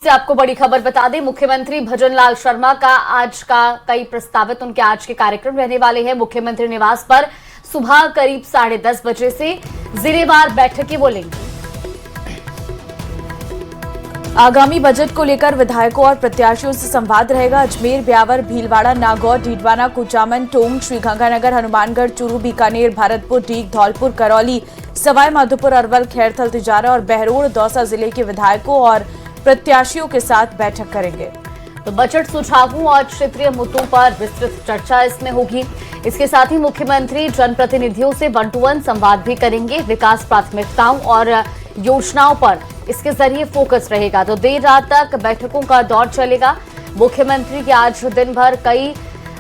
से आपको बड़ी खबर बता दें, मुख्यमंत्री भजनलाल शर्मा का आज का कई प्रस्तावित उनके आज के कार्यक्रम रहने वाले हैं। मुख्यमंत्री निवास पर सुबह करीब 10:30 बजे से जिलेवार बैठकें बोलेंगे। आगामी बजट को लेकर विधायकों और प्रत्याशियों से संवाद रहेगा। अजमेर, ब्यावर, भीलवाड़ा, नागौर, डीडवाना, कुचामन, टोंक, श्रीगंगानगर, हनुमानगढ़, चूरू, बीकानेर, भरतपुर, डीग, धौलपुर, करौली, सवाई माधोपुर, अरवल, खैरथल, तिजारा और बहरोड़, दौसा जिले के विधायकों और प्रत्याशियों के साथ बैठक करेंगे। तो बजट सुझावों और क्षेत्रीय मुद्दों पर विस्तृत चर्चा इसमें होगी। इसके साथ ही मुख्यमंत्री जनप्रतिनिधियों से 1-to-1 संवाद भी करेंगे। विकास प्राथमिकताओं और योजनाओं पर इसके जरिए फोकस रहेगा। तो देर रात तक बैठकों का दौर चलेगा। मुख्यमंत्री के आज दिन भर कई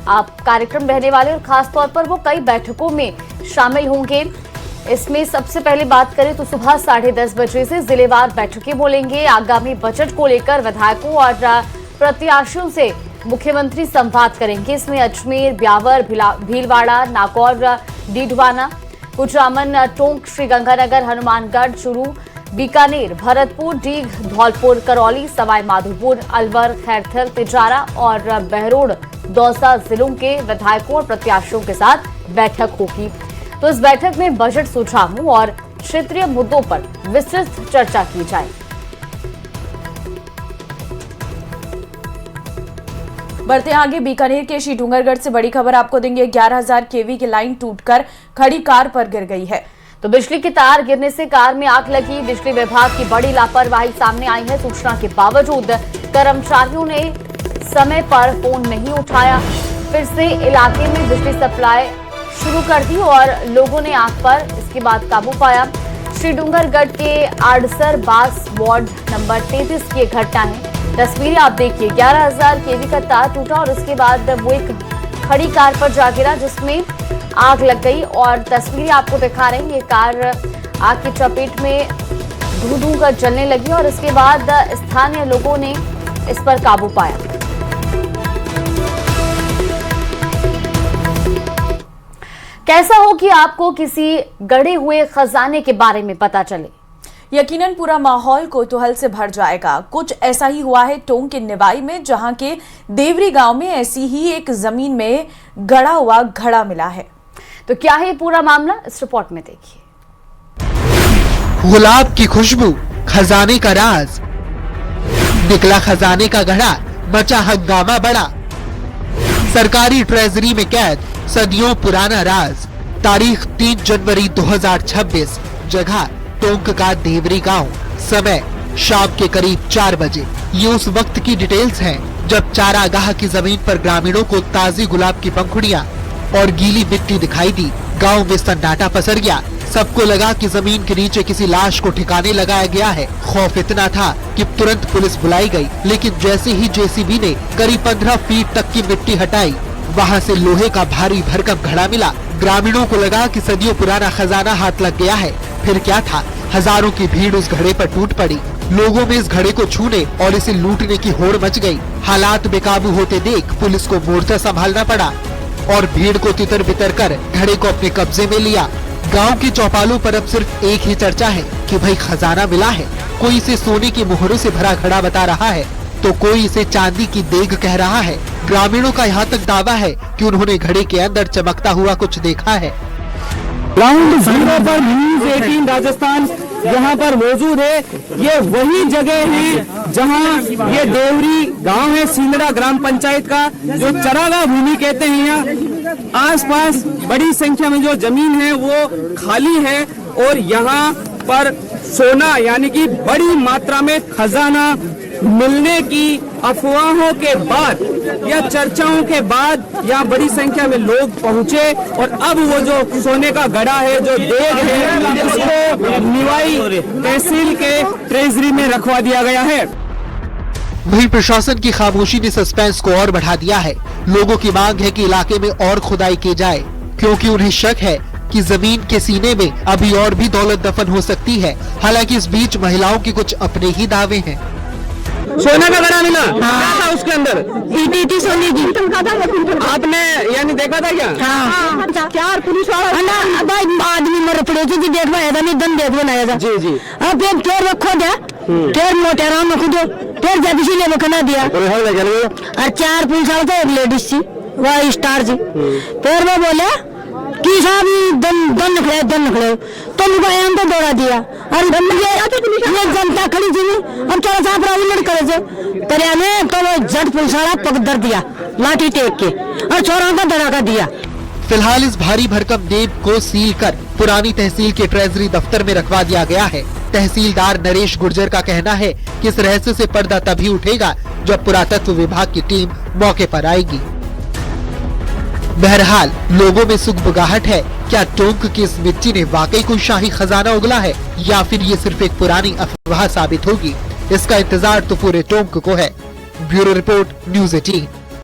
कार्यक्रम रहने वाले और खासतौर पर वो कई बैठकों में शामिल होंगे। इसमें सबसे पहले बात करें तो सुबह 10:30 बजे से जिलेवार बैठकें बोलेंगे। आगामी बजट को लेकर विधायकों और प्रत्याशियों से मुख्यमंत्री संवाद करेंगे। इसमें अजमेर, ब्यावर, भीलवाड़ा, नागौर, डीडवाना, कुचामन, टोंक, श्रीगंगानगर, हनुमानगढ़, चूरू, बीकानेर, भरतपुर, डीग, धौलपुर, करौली, सवाई माधोपुर, अलवर, खैरथल, तिजारा और बहरोड़, दौसा जिलों के विधायकों और प्रत्याशियों के साथ बैठक होगी। तो इस बैठक में बजट सुझावों और क्षेत्रीय मुद्दों पर विस्तृत चर्चा की जाएगी। बढ़ते आगे, बीकानेर के श्रीडूंगरगढ़ से बड़ी खबर आपको देंगे। 11,000 केवी की लाइन टूटकर खड़ी कार पर गिर गई है। तो बिजली की तार गिरने से कार में आग लगी। बिजली विभाग की बड़ी लापरवाही सामने आई है। सूचना के बावजूद कर्मचारियों ने समय पर फोन नहीं उठाया। फिर से इलाके में बिजली सप्लाई शुरू कर दी और लोगों ने आग पर इसके बाद काबू पाया। श्रीडूंगरगढ़ के आड़सर बास वार्ड नंबर 33 की घटना है। तस्वीरें आप देखिए, 11,000 केवी का तार टूटा और उसके बाद वो एक खड़ी कार पर जा गिरा जिसमें आग लग गई। और तस्वीरें आपको दिखा रहे हैं, ये कार आग की चपेट में धू-धू कर जलने लगी और इसके बाद स्थानीय लोगों ने इस पर काबू पाया। कैसा हो कि आपको किसी गड़े हुए खजाने के बारे में पता चले? यकीनन पूरा माहौल कौतूहल से भर जाएगा। कुछ ऐसा ही हुआ है टोंक के निवाई में, जहां के देवरी गांव में ऐसी ही एक जमीन में गड़ा हुआ घड़ा मिला है। तो क्या है पूरा मामला, इस रिपोर्ट में देखिए। गुलाब की खुशबू, खजाने का राज, निकला खजाने का घड़ा, मचा हंगामा बड़ा। सरकारी ट्रेजरी में कैद सदियों पुराना राज। तारीख 3 जनवरी 2026, जगह टोंक का देवरी गांव, समय शाम के करीब 4 बजे। ये उस वक्त की डिटेल्स हैं जब चारागाह की जमीन पर ग्रामीणों को ताजी गुलाब की पंखुड़ियां और गीली मिट्टी दिखाई दी। गांव में सन्नाटा पसर गया। सबको लगा कि जमीन के नीचे किसी लाश को ठिकाने लगाया गया है। खौफ इतना था कि तुरंत पुलिस बुलाई गई, लेकिन जैसे ही जेसीबी ने करीब 15 फीट तक की मिट्टी हटाई, वहां से लोहे का भारी भरकम घड़ा मिला। ग्रामीणों को लगा कि सदियों पुराना खजाना हाथ लग गया है। फिर क्या था, हजारों की भीड़ उस घड़े पर टूट पड़ी। लोगों में इस घड़े को छूने और इसे लूटने की होड़ मच गई। हालात बेकाबू होते देख पुलिस को मोर्चा संभालना पड़ा और भीड़ को तितर बितर कर घड़े को अपने कब्जे में लिया। गांव के चौपालों पर अब सिर्फ एक ही चर्चा है कि भाई खजाना मिला है। कोई इसे सोने की मोहरों से भरा घड़ा बता रहा है तो कोई इसे चांदी की देग कह रहा है। ग्रामीणों का यहाँ तक दावा है कि उन्होंने घड़े के अंदर चमकता हुआ कुछ देखा है। ग्राउंड जीरो पर न्यूज 18 राजस्थान यहाँ पर मौजूद है। ये वही जगह है जहाँ ये देवरी गांव है, सिंदड़ा ग्राम पंचायत का, जो चरागाह भूमि कहते हैं। यहाँ आसपास बड़ी संख्या में जो जमीन है वो खाली है और यहाँ पर सोना यानी कि बड़ी मात्रा में खजाना मिलने की अफवाहों के बाद या चर्चाओं के बाद यहाँ बड़ी संख्या में लोग पहुँचे और अब वो जो सोने का घड़ा है, जो देग है, उसको निवाई तहसील के ट्रेजरी में रखवा दिया गया है। वहीं प्रशासन की खामोशी ने सस्पेंस को और बढ़ा दिया है। लोगों की मांग है कि इलाके में और खुदाई की जाए, क्योंकि उन्हें शक है कि जमीन के सीने में अभी और भी दौलत दफन हो सकती है। हालांकि इस बीच महिलाओं के कुछ अपने ही दावे हैं। सोना का घड़ा मिला, क्या था उसके अंदर? इटी सोने की। आपने यानी देखा था क्या? हाँ। क्या पुलिस वाला आदमी मर पड़े जी देखवा है नहीं दन देखवा ना जी जी। अब पैर रखो क्या पैर मोटेरा में खुदो फिर जब इसी ने बखना दिया और 4 पुलिस वाले थे, एक लेडीज थी, वह स्टार थी। फिर वो बोले कि साहब दन निकले तो मुझे तो दौड़ा दिया और ये जनता खड़ी थी, हम चलो साहब उलट करे थे तरियाने, तो वो जट पुलिस वाला पकड़ दिया लाठी टेक के और छोरों को धड़ाका दिया। फिलहाल इस भारी भरकम देव को सील कर पुरानी तहसील के ट्रेजरी दफ्तर में रखवा दिया गया है। तहसीलदार नरेश गुर्जर का कहना है कि इस रहस्य से पर्दा तभी उठेगा जब पुरातत्व विभाग की टीम मौके पर आएगी। बहरहाल लोगों में सुगबुगाहट है, क्या टोंक की इस मिट्टी ने वाकई कोई शाही खजाना उगला है या फिर ये सिर्फ एक पुरानी अफवाह साबित होगी। इसका इंतजार तो पूरे टोंक को है। Bureau report, news 18।